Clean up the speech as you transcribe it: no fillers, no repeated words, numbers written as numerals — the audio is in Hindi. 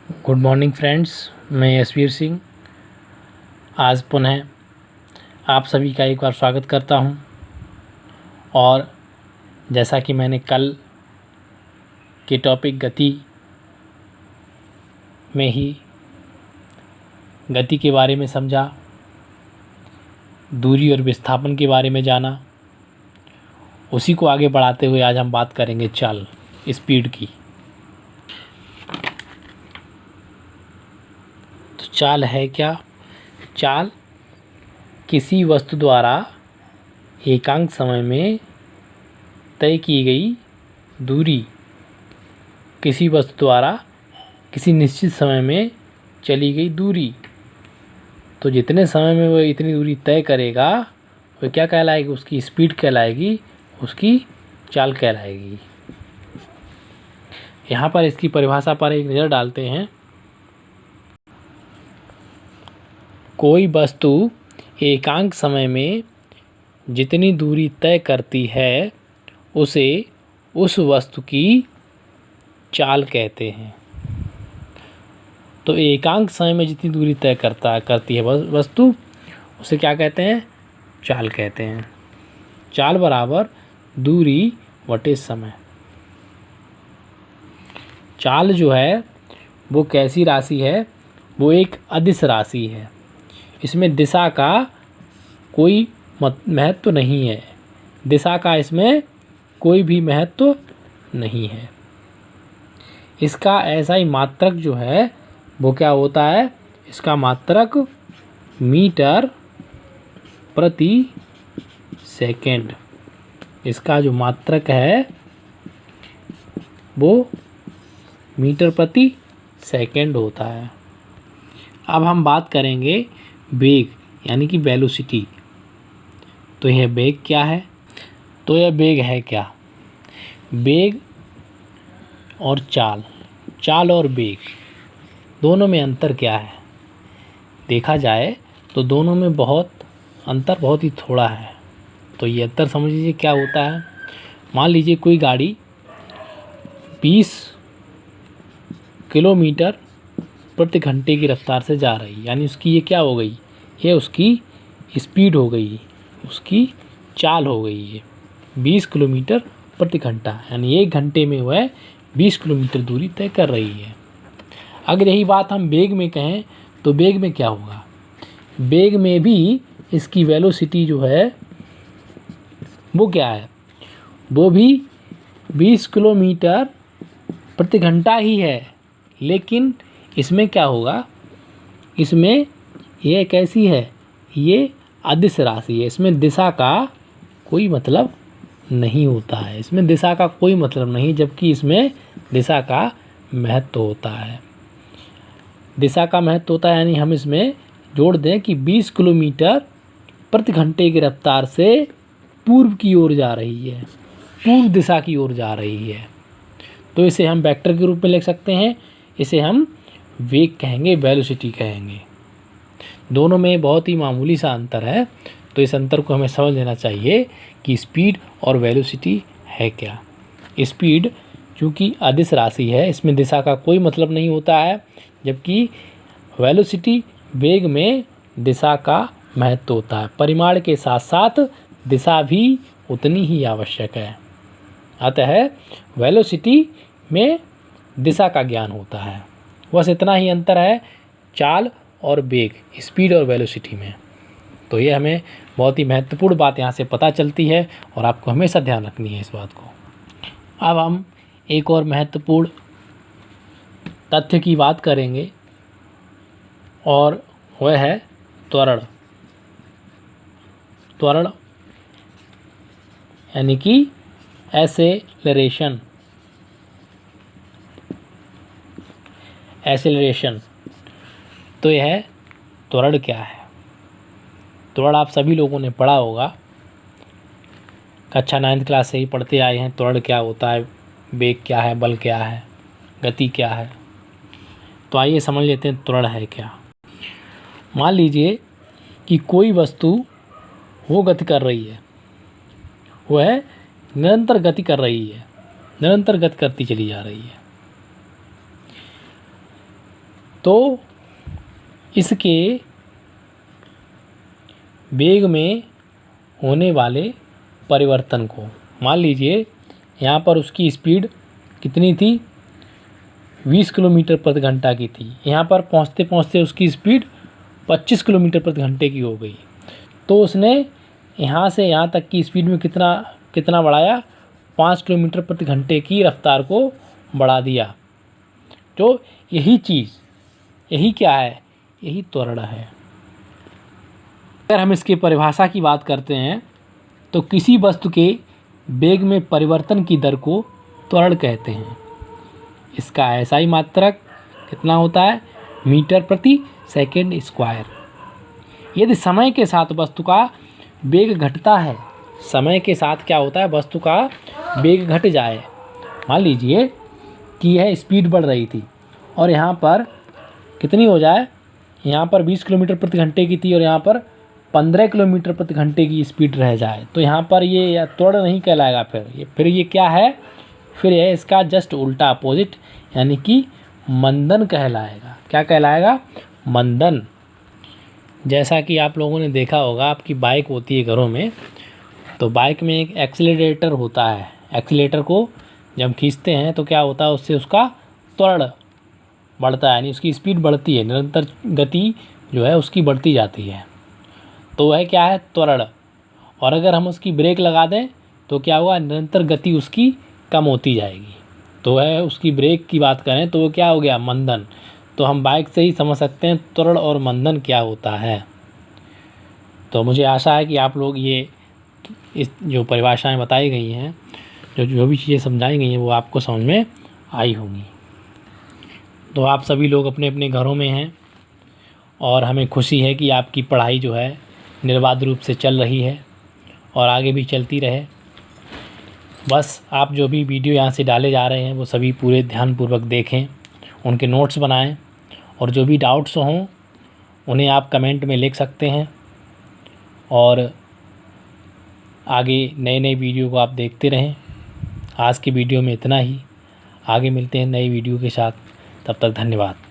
गुड मॉर्निंग फ्रेंड्स, मैं यशवीर सिंह आज पुनः आप सभी का एक बार स्वागत करता हूं। और जैसा कि मैंने कल के टॉपिक गति में ही गति के बारे में समझा, दूरी और विस्थापन के बारे में जाना, उसी को आगे बढ़ाते हुए आज हम बात करेंगे चाल, स्पीड की। तो चाल है क्या? चाल किसी वस्तु द्वारा एकांक समय में तय की गई दूरी, किसी वस्तु द्वारा किसी निश्चित समय में चली गई दूरी। तो जितने समय में वो इतनी दूरी तय करेगा वो क्या कहलाएगी? उसकी स्पीड कहलाएगी, उसकी चाल कहलाएगी। यहाँ पर इसकी परिभाषा पर एक नज़र डालते हैं। कोई वस्तु एकांक समय में जितनी दूरी तय करती है उसे उस वस्तु की चाल कहते हैं। तो एकांक समय में जितनी दूरी तय करती है वस्तु, उसे क्या कहते हैं? चाल कहते हैं। चाल बराबर दूरी बटे समय। चाल जो है वो कैसी राशि है? वो एक अदिश राशि है। इसमें दिशा का कोई महत्व नहीं है। दिशा का इसमें कोई भी महत्व नहीं है। इसका ऐसा ही मात्रक जो है वो क्या होता है? इसका मात्रक मीटर प्रति सेकंड। इसका जो मात्रक है वो मीटर प्रति सेकंड होता है। अब हम बात करेंगे वेग यानी कि वेलोसिटी। तो यह वेग क्या है? तो यह वेग है क्या? वेग और चाल, चाल और वेग दोनों में अंतर क्या है? देखा जाए तो दोनों में अंतर बहुत ही थोड़ा है। तो ये अंतर समझ लीजिए क्या होता है। मान लीजिए कोई गाड़ी 20 किलोमीटर प्रति घंटे की रफ्तार से जा रही है, यानी उसकी ये क्या हो गई? ये उसकी स्पीड हो गई, उसकी चाल हो गई है 20 किलोमीटर प्रति घंटा, यानी 1 घंटे में वह 20 किलोमीटर दूरी तय कर रही है। अगर यही बात हम वेग में कहें तो वेग में क्या होगा? वेग में भी इसकी वेलोसिटी जो है वो क्या है? वो भी 20 किलोमीटर प्रति घंटा ही है, लेकिन इसमें क्या होगा? इसमें ये कैसी है? ये अदिश राशि है। इसमें दिशा का कोई मतलब नहीं होता है। इसमें दिशा का कोई मतलब नहीं, जबकि इसमें दिशा का महत्व होता है। दिशा का महत्व होता है, यानी हम इसमें जोड़ दें कि 20 किलोमीटर प्रति घंटे की रफ्तार से पूर्व की ओर जा रही है, पूर्व दिशा की ओर जा रही है। तो इसे हम वेक्टर के रूप में लिख सकते हैं। इसे हम वेग कहेंगे, वेलोसिटी कहेंगे। दोनों में बहुत ही मामूली सा अंतर है। तो इस अंतर को हमें समझ लेना चाहिए कि स्पीड और वेलोसिटी है क्या। स्पीड चूँकि अदिश राशि है, इसमें दिशा का कोई मतलब नहीं होता है, जबकि वेलोसिटी वेग में दिशा का महत्व होता है। परिमाण के साथ साथ दिशा भी उतनी ही आवश्यक है। अतः वेलोसिटी में दिशा का ज्ञान होता है। बस इतना ही अंतर है चाल और वेग, स्पीड और वेलोसिटी में। तो ये हमें बहुत ही महत्वपूर्ण बात यहाँ से पता चलती है और आपको हमेशा ध्यान रखनी है इस बात को। अब हम एक और महत्वपूर्ण तथ्य की बात करेंगे और वह है त्वरण। त्वरण यानी कि एक्सेलरेशन। तो यह त्वरण क्या है? त्वरण आप सभी लोगों ने पढ़ा होगा, कक्षा 9th क्लास से ही पढ़ते आए हैं। त्वरण क्या होता है, वेग क्या है, बल क्या है, गति क्या है। तो आइए समझ लेते हैं त्वरण है क्या। मान लीजिए कि कोई वस्तु वो गति कर रही है, वह निरंतर गति कर रही है, निरंतर गति करती चली जा रही है। तो इसके वेग में होने वाले परिवर्तन को, मान लीजिए यहाँ पर उसकी स्पीड कितनी थी, 20 किलोमीटर प्रति घंटा की थी, यहाँ पर पहुँचते पहुँचते उसकी स्पीड 25 किलोमीटर प्रति घंटे की हो गई। तो उसने यहाँ से यहाँ तक की स्पीड में कितना बढ़ाया, 5 किलोमीटर प्रति घंटे की रफ्तार को बढ़ा दिया। तो यही क्या है, यही त्वरण है। अगर हम इसकी परिभाषा की बात करते हैं तो किसी वस्तु के वेग में परिवर्तन की दर को त्वरण कहते हैं। इसका SI मात्रक कितना होता है, मीटर प्रति सेकंड स्क्वायर। यदि समय के साथ वस्तु का वेग घटता है, समय के साथ क्या होता है, वस्तु का वेग घट जाए, मान लीजिए कि यह स्पीड बढ़ रही थी और यहाँ पर कितनी हो जाए, यहाँ पर 20 किलोमीटर प्रति घंटे की थी और यहाँ पर 15 किलोमीटर प्रति घंटे की स्पीड रह जाए, तो यहाँ पर ये त्वरण नहीं कहलाएगा। फिर ये क्या है, फिर यह इसका जस्ट उल्टा अपोजिट यानी कि मंदन कहलाएगा। क्या कहलाएगा, मंदन। जैसा कि आप लोगों ने देखा होगा, आपकी बाइक होती है घरों में, तो बाइक में एक एक्सीलरेटर होता है। एक्सीलरेटर को जब खींचते हैं तो क्या होता है, उससे उसका त्वरण बढ़ता है, यानी उसकी स्पीड बढ़ती है, निरंतर गति जो है उसकी बढ़ती जाती है। तो वह क्या है, त्वरण। और अगर हम उसकी ब्रेक लगा दें तो क्या होगा, निरंतर गति उसकी कम होती जाएगी। तो वह उसकी ब्रेक की बात करें तो वो क्या हो गया, मंदन। तो हम बाइक से ही समझ सकते हैं त्वरण और मंदन क्या होता है। तो मुझे आशा है कि आप लोग ये इस जो परिभाषाएं बताई गई हैं, जो भी चीज़ें समझाई गई हैं, वो आपको समझ में आई होंगी। तो आप सभी लोग अपने अपने घरों में हैं और हमें खुशी है कि आपकी पढ़ाई जो है निर्बाध रूप से चल रही है और आगे भी चलती रहे। बस आप जो भी वीडियो यहाँ से डाले जा रहे हैं वो सभी पूरे ध्यानपूर्वक देखें, उनके नोट्स बनाएं और जो भी डाउट्स हों उन्हें आप कमेंट में लिख सकते हैं। और आगे नए नए वीडियो को आप देखते रहें। आज की वीडियो में इतना ही, आगे मिलते हैं नई वीडियो के साथ, तब तक धन्यवाद।